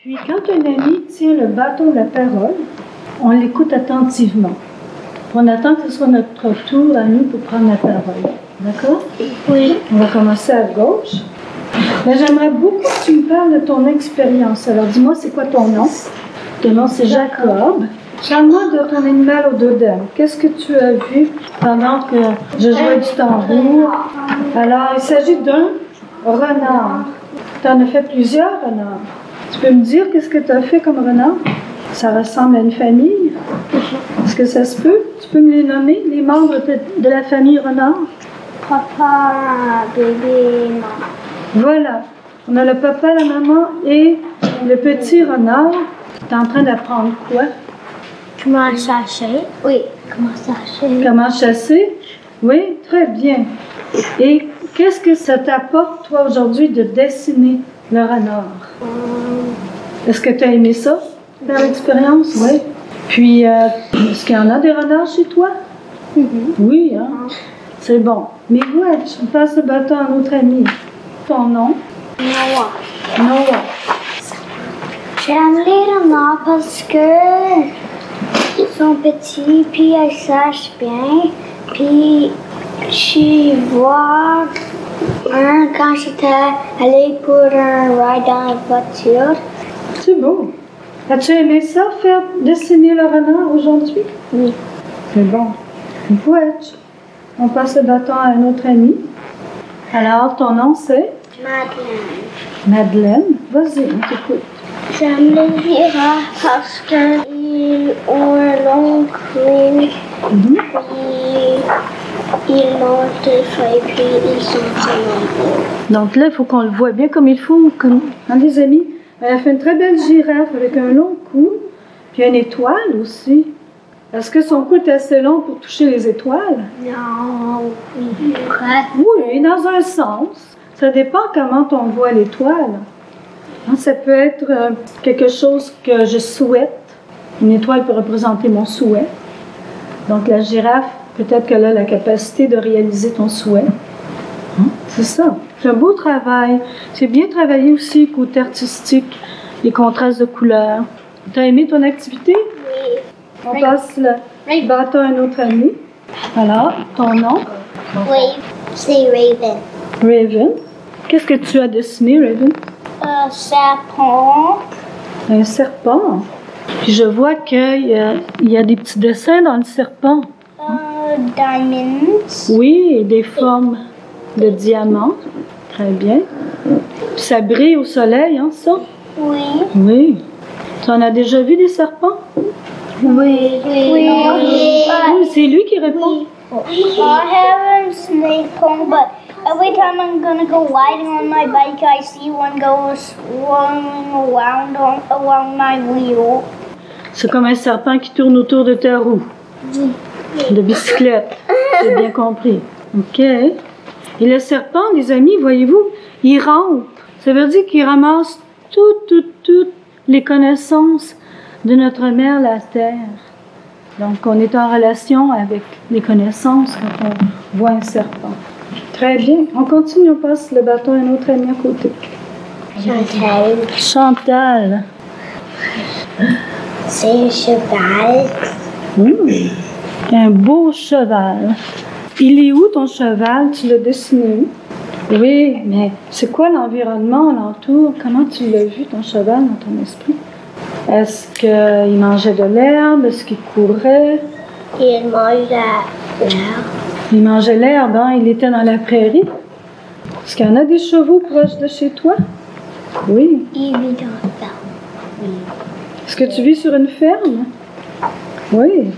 Puis quand un ami tient le bâton de la parole, on l'écoute attentivement. On attend que ce soit notre tour à nous pour prendre la parole. D'accord? Oui. On va commencer à gauche. Mais j'aimerais beaucoup que tu me parles de ton expérience. Alors dis-moi, c'est quoi ton nom? Ton nom, c'est Jacob. Parle-moi de ton animal au dodème. Qu'est-ce que tu as vu pendant que je jouais du tambour? Alors, il s'agit d'un renard. Tu en as fait plusieurs renards. Tu peux me dire qu'est-ce que tu as fait comme renard? Ça ressemble à une famille. Est-ce que ça se peut? Tu peux me les nommer, les membres de la famille renard? Papa, bébé, maman. Voilà. On a le papa, la maman et le petit renard. Tu es en train d'apprendre quoi? Comment chasser? Oui, comment chasser? Comment chasser? Oui, très bien. Et qu'est-ce que ça t'apporte, toi, aujourd'hui, de dessiner le renard? Est-ce que tu as aimé ça, faire l'expérience? Oui. Puis, est-ce qu'il y en a des renards chez toi? Oui, hein? C'est bon. Mais ouais, je passe le bâton à notre ami. Ton nom? Noah. Noah. J'aime les renards parce que ils sont petits, puis ils sachent bien. Puis, je vois un quand j'étais allée pour un ride dans la voiture. C'est beau. As-tu aimé ça, faire dessiner le renard aujourd'hui? Oui. C'est bon. Ouais. On passe le bâton à un autre ami. Alors, ton nom, c'est? Madeleine. Madeleine. Vas-y, on t'écoute. J'aime les girafes parce qu'ils ont un long cou. Ils mangent des feuilles, puis ils sont tellement beaux. Donc là, il faut qu'on le voit bien comme il faut. Comme... Hein, les amis? Elle a fait une très belle girafe avec un long cou, puis une étoile aussi. Est-ce que son cou est assez long pour toucher les étoiles? Non, oui. Oui, dans un sens. Ça dépend comment on voit l'étoile. Hein, ça peut être quelque chose que je souhaite. Une étoile peut représenter mon souhait. Donc la girafe, peut-être qu'elle a la capacité de réaliser ton souhait. Hein? C'est ça. C'est un beau travail. C'est bien travaillé aussi côté artistique, les contrastes de couleurs. Tu as aimé ton activité? Oui. On passe le bâton à un autre ami. Alors, ton nom? Oui, c'est Raven. Raven. Qu'est-ce que tu as dessiné, Raven? Un serpent. Un serpent. Puis je vois qu'il y a des petits dessins dans le serpent. Diamonds. Oui, et des formes de diamants. Très bien. Puis ça brille au soleil, hein, ça? Oui. Oui. Tu en as déjà vu des serpents? Oui. Oui. Oui, c'est lui qui répond. I have a snake home, but every time I'm gonna go riding on my bike, I see one go swirling around my wheel. C'est comme un serpent qui tourne autour de ta roue. De bicyclette. J'ai bien compris. OK. Et le serpent, les amis, voyez-vous, il rampe. Ça veut dire qu'il ramasse toutes les connaissances de notre mère, la Terre. Donc, on est en relation avec les connaissances quand on voit un serpent. Très bien. On continue, on passe le bâton à un autre ami à côté. Chantal. Chantal. C'est un cheval. Un beau cheval. Il est où ton cheval? Tu l'as dessiné où? Oui, mais c'est quoi l'environnement alentour? Comment tu l'as vu, ton cheval, dans ton esprit? Est-ce qu'il mangeait de l'herbe? Est-ce qu'il courait? Il mange l'herbe. Il mangeait l'herbe, hein? Il était dans la prairie. Est-ce qu'il y en a des chevaux proches de chez toi? Oui. Il vit dans la ferme. Oui. Est-ce que tu vis sur une ferme? Oui.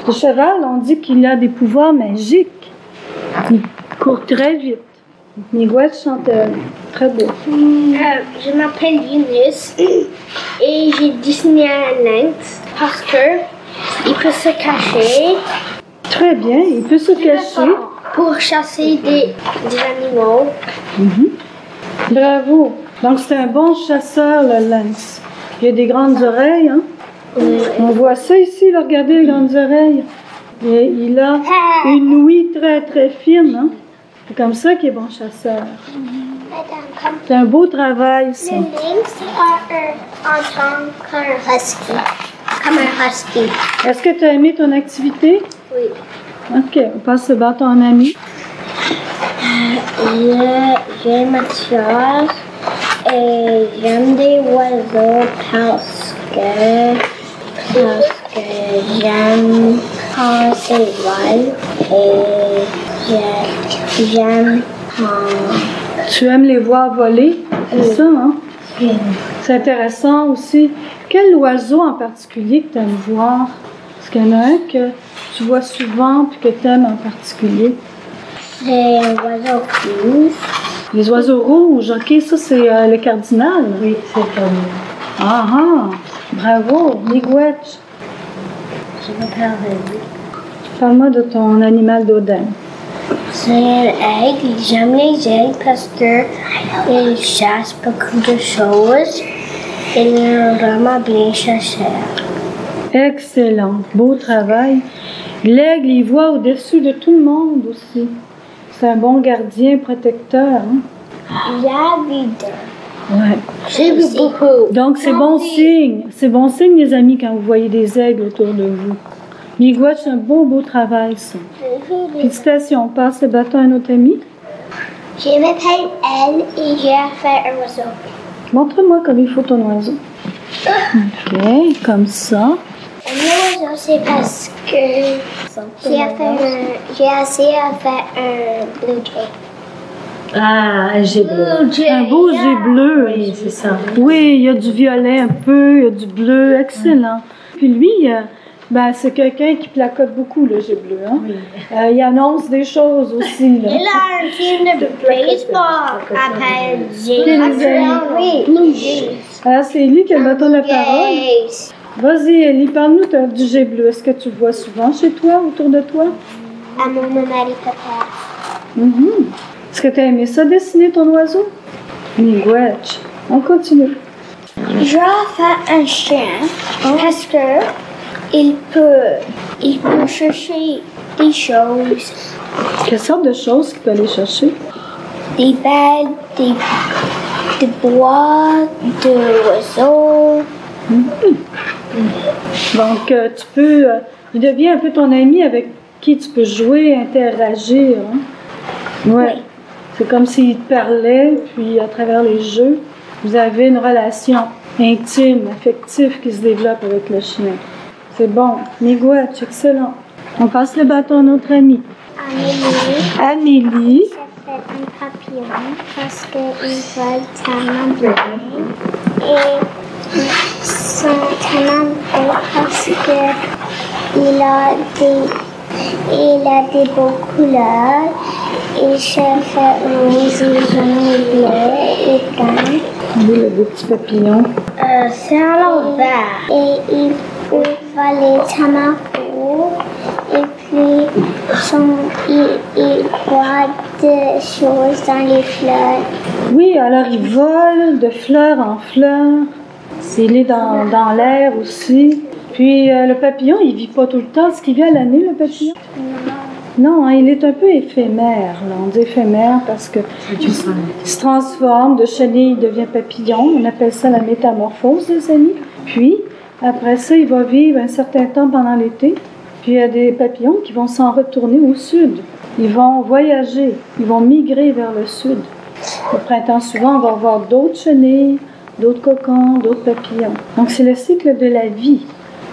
Le cheval, on dit qu'il a des pouvoirs magiques. Il court très vite. Miguel Chantal. Très beau. Je m'appelle Yunus et j'ai dessiné un lynx parce que il peut se cacher. Très bien, il peut se cacher. Pour chasser des animaux. Bravo. Donc c'est un bon chasseur, le lynx. Il a des grandes oreilles, hein? Oui. On voit ça ici, là, regardez les grandes oreilles. Et il a une ouïe très très fine, hein? C'est comme ça qu'il est bon chasseur. C'est un beau travail, ça. Le lynx entend comme un husky. Comme un husky. Est-ce que tu as aimé ton activité? Oui. OK, on passe le bâton à mamie. J'aime Mathias et j'aime des oiseaux parce que j'aime quand c'est vol et j'aime quand... Tu aimes les voir voler? C'est ça, hein? C'est intéressant aussi. Quel oiseau en particulier que tu aimes voir? Est-ce qu'il y en a un que tu vois souvent et que tu aimes en particulier? C'est un oiseau rouge. Les oiseaux rouges, OK, ça c'est le cardinal. Oui, c'est le cardinal. Ah ah! Bravo! Miigwetch! Je vais faire Parle-moi de ton animal d'Odin. C'est un aigle. J'aime les aigles parce qu'ils chassent beaucoup de choses. Ils sont vraiment bien chassés. Excellent! Beau travail. L'aigle, il voit au-dessus de tout le monde aussi. C'est un bon gardien, protecteur. Hein? Ouais. J'ai vu beaucoup. Donc, c'est bon signe. C'est bon signe, les amis, quand vous voyez des aigles autour de vous. Miigwetch, c'est un beau travail, ça. Félicitations. On passe le bâton à notre ami. Je m'appelle Elle et j'ai fait un oiseau. Montre-moi comme il faut ton oiseau. OK, comme ça. Un oiseau, c'est parce que j'ai essayé à faire un blue jay. Ah, un jet bleu. Un beau jet bleu. Oui, c'est ça. Oui, il y a du violet un peu, il y a du bleu. Excellent. Puis lui, c'est quelqu'un qui placote beaucoup, le jet bleu. Hein? Oui. Il annonce des choses aussi. Là. Il a un team de baseball appelle Blue Jays. Alors, c'est Ellie qui a le bâton de la parole. Jays. Vas-y, Ellie, parle-nous du jet bleu. Est-ce que tu le vois souvent chez toi, autour de toi? À mon mari papa. Mhm. Est-ce que tu as aimé ça, dessiner ton oiseau? Miigwetch. On continue. Je vais faire un chien parce que il peut chercher des choses, Quelle sorte de choses qu'il peut aller chercher? des bêtes, des bois, des oiseaux. Donc, tu peux... il devient un peu ton ami avec qui tu peux jouer, interagir. Hein? Ouais. Oui. C'est comme s'il te parlait, puis à travers les jeux, vous avez une relation intime, affective qui se développe avec le chien. C'est bon. Miigwetch, excellent. On passe le bâton à notre amie. Amélie. Ça fait un papillon parce qu'il vole tellement bien. Et sont tellement beaux parce qu'il a des beaux couleurs. Et je fais rose et jaune et bleu et blanc. Oui, le beau petit papillon. C'est à l'envers. Et il peut voler tellement haut. Et puis, il voit des choses dans les fleurs. Oui, alors il vole de fleur en fleur. Il est dans l'air aussi. Puis le papillon, il vit pas tout le temps. Est-ce qu'il vit à l'année, le papillon? Non, hein, il est un peu éphémère. Là. On dit éphémère parce que il se transforme de chenille, il devient papillon. On appelle ça la métamorphose, les amis. Puis, après ça, il va vivre un certain temps pendant l'été. Puis, il y a des papillons qui vont s'en retourner au sud. Ils vont voyager, ils vont migrer vers le sud. Au printemps, souvent, on va voir d'autres chenilles, d'autres cocons, d'autres papillons. Donc, c'est le cycle de la vie.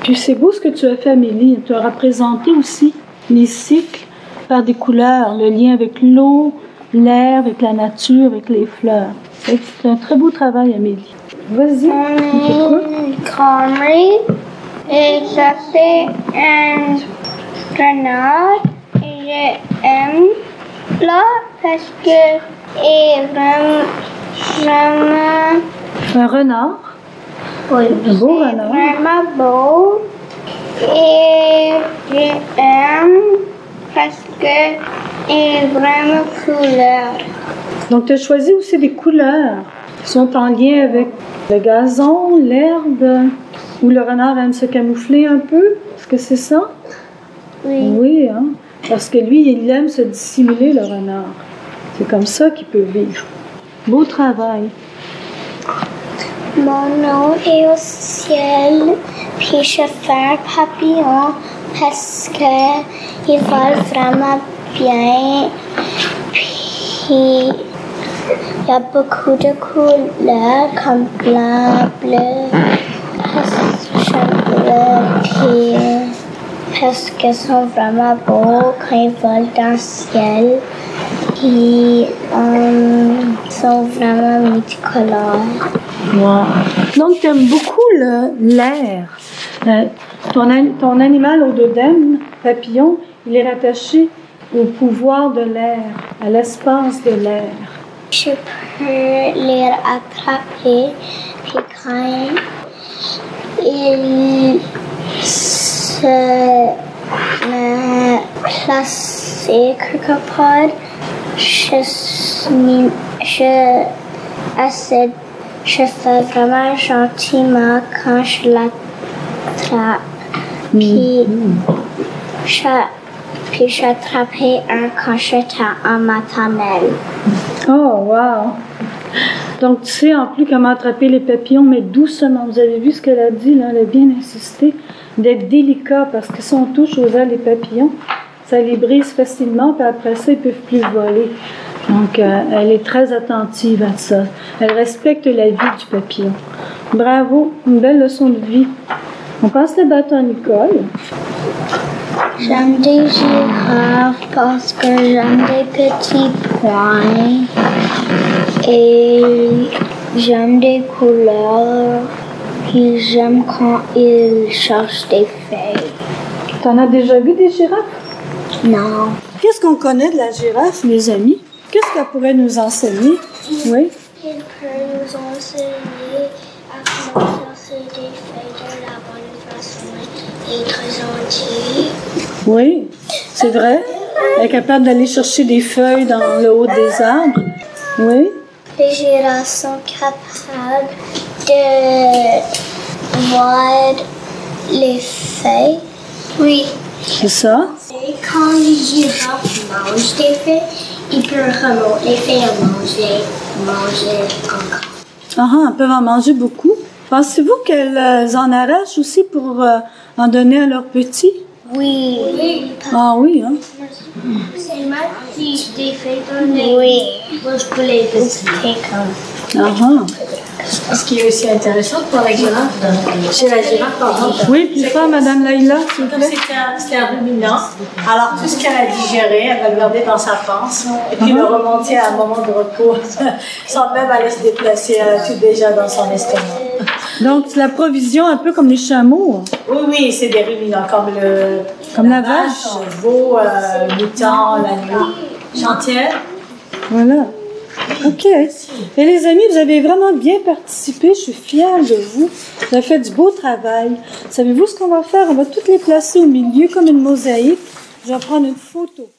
Puis, c'est beau ce que tu as fait, Amélie. Tu as représenté aussi les cycles par des couleurs, le lien avec l'eau, l'air, avec la nature, avec les fleurs. C'est un très beau travail, Amélie. Vas-y, on t'écoute. Une connerie et ça fait un renard et j'aime là parce que est vraiment Un renard. oui, Un beau renard. vraiment beau et j'aime parce que est vraiment couleur. Donc, tu as choisi aussi des couleurs qui sont en lien avec le gazon, l'herbe, où le renard aime se camoufler un peu. Est-ce que c'est ça? Oui. Oui, hein? Parce que lui, il aime se dissimuler, le renard. C'est comme ça qu'il peut vivre. Beau travail. Mon nom est au ciel, puis je fais un papillon parce que il vole vraiment bien. Puis il y a beaucoup de couleurs comme blanc, bleu, puis parce qu'ils sont vraiment beaux quand ils volent dans le ciel. Ils sont vraiment multicolores. Wow. Donc, tu aimes beaucoup l'air. Ton animal au-dedans, papillon, il est rattaché au pouvoir de l'air, à l'espace de l'air. Je peux les attraper, puis quand ils se placent quelque part, je fais vraiment gentiment quand je l'attrape. Puis j'attrapais un quand j'étais en maternelle. Oh, wow! Donc, tu sais en plus comment attraper les papillons, mais doucement. Vous avez vu ce qu'elle a dit, là? Elle a bien insisté d'être délicat parce que si on touche aux ailes des papillons, ça les brise facilement, puis après ça, ils ne peuvent plus voler. Donc, elle est très attentive à ça. Elle respecte la vie du papillon. Bravo, une belle leçon de vie. On passe le bâton à Nicole. J'aime des girafes parce que j'aime des petits points et j'aime des couleurs et j'aime quand ils cherchent des feuilles. T'en as déjà vu des girafes? Non. Qu'est-ce qu'on connaît de la girafe, les amis? Qu'est-ce qu'elle pourrait nous enseigner? Oui? Il peut nous enseigner à comment chercher des feuilles de la bonne façon et être gentil. Oui, c'est vrai. Elle est capable d'aller chercher des feuilles dans le haut des arbres. Oui? Les girafes sont capables de voir les feuilles. Oui. C'est ça? Et quand les girafes mangent des feuilles, ils peuvent remonter les feuilles et manger encore. Ah, elles peuvent en manger beaucoup. Pensez-vous qu'elles en arrachent aussi pour en donner à leurs petits? Oui. Oui. Ah oui, hein? C'est mal si des feuilles dans les... Oui. Moi, je peux les petits comme... Ah. Ce qui est aussi intéressant pour la girafe, chez la girafe, par exemple. Oui, plus fort, Madame Laïla, s'il vous Comme plaît. c'est un ruminant, alors tout ce qu'elle a digéré, elle va le garder dans sa panse et puis le remonter à un moment de repos sans même aller se déplacer. Elle a tout déjà dans son estomac. Donc, c'est la provision un peu comme les chameaux. Oui, c'est des ruminants comme la vache. le veau, le mouton, l'agneau. Chantière. Voilà. OK. Et les amis, vous avez vraiment bien participé. Je suis fière de vous. Vous avez fait du beau travail. Savez-vous ce qu'on va faire? On va toutes les placer au milieu comme une mosaïque. Je vais prendre une photo.